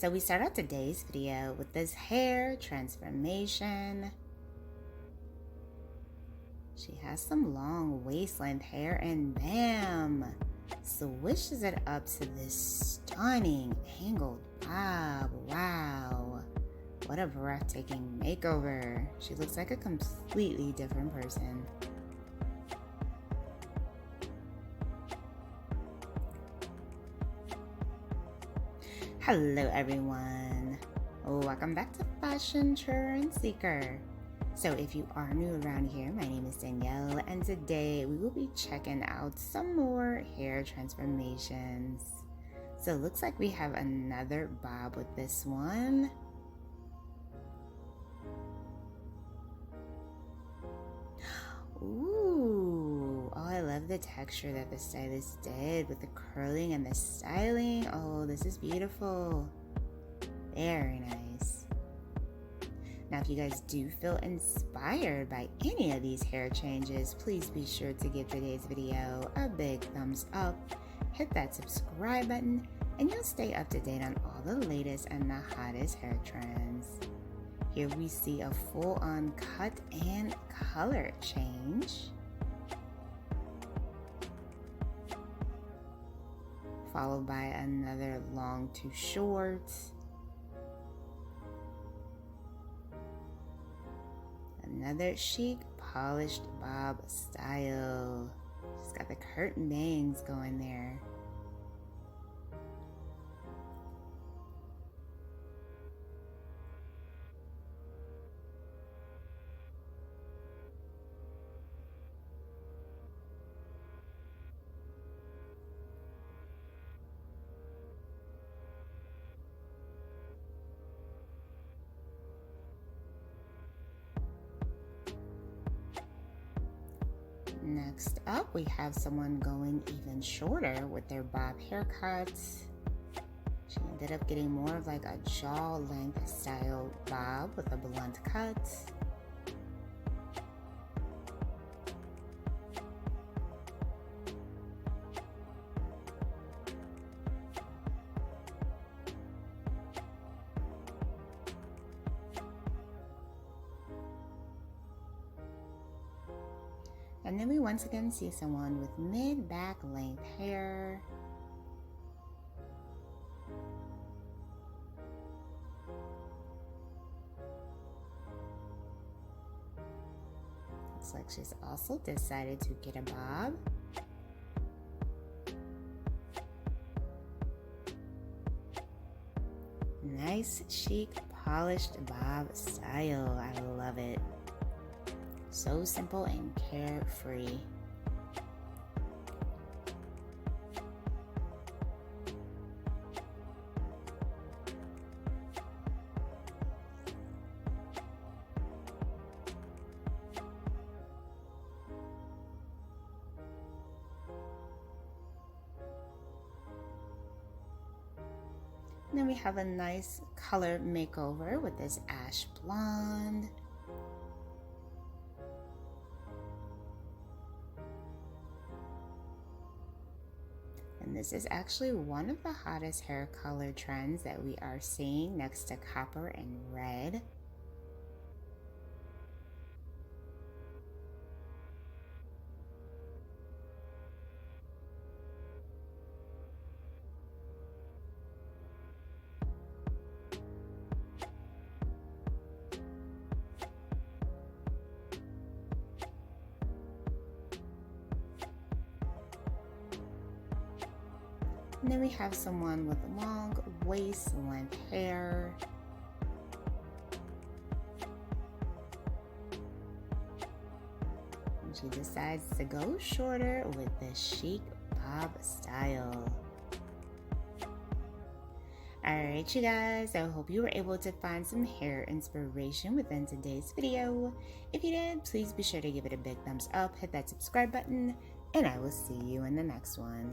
So we start out today's video with this hair transformation. She has some long waist-length hair and bam! Swishes it up to this stunning angled bob. Wow! What a breathtaking makeover. She looks like a completely different person. Hello everyone. Welcome back to Fashion Trend Seeker. So if you are new around here, my name is Danielle and today we will be checking out some more hair transformations. So it looks like we have another bob with this one. Ooh, oh, I love the texture that the stylist did with the curling and the styling. Oh, this is beautiful. Very nice. Now, if you guys do feel inspired by any of these hair changes, please be sure to give today's video a big thumbs up, hit that subscribe button, and you'll stay up to date on all the latest and the hottest hair trends. Here we see a full-on cut and color change, followed by another long to short, another chic polished bob style. She's got the curtain bangs going there. Next up, we have someone going even shorter with their bob haircuts. She ended up getting more of like a jaw length style bob with a blunt cut. And then we once again see someone with mid-back length hair. Looks like she's also decided to get a bob. Nice, chic, polished bob style. I love it. So simple and carefree. And then we have a nice color makeover with this ash blonde. And this is actually one of the hottest hair color trends that we are seeing next to copper and red. And then we have someone with long waist-length hair. And she decides to go shorter with the chic bob style. Alright you guys, I hope you were able to find some hair inspiration within today's video. If you did, please be sure to give it a big thumbs up, hit that subscribe button, and I will see you in the next one.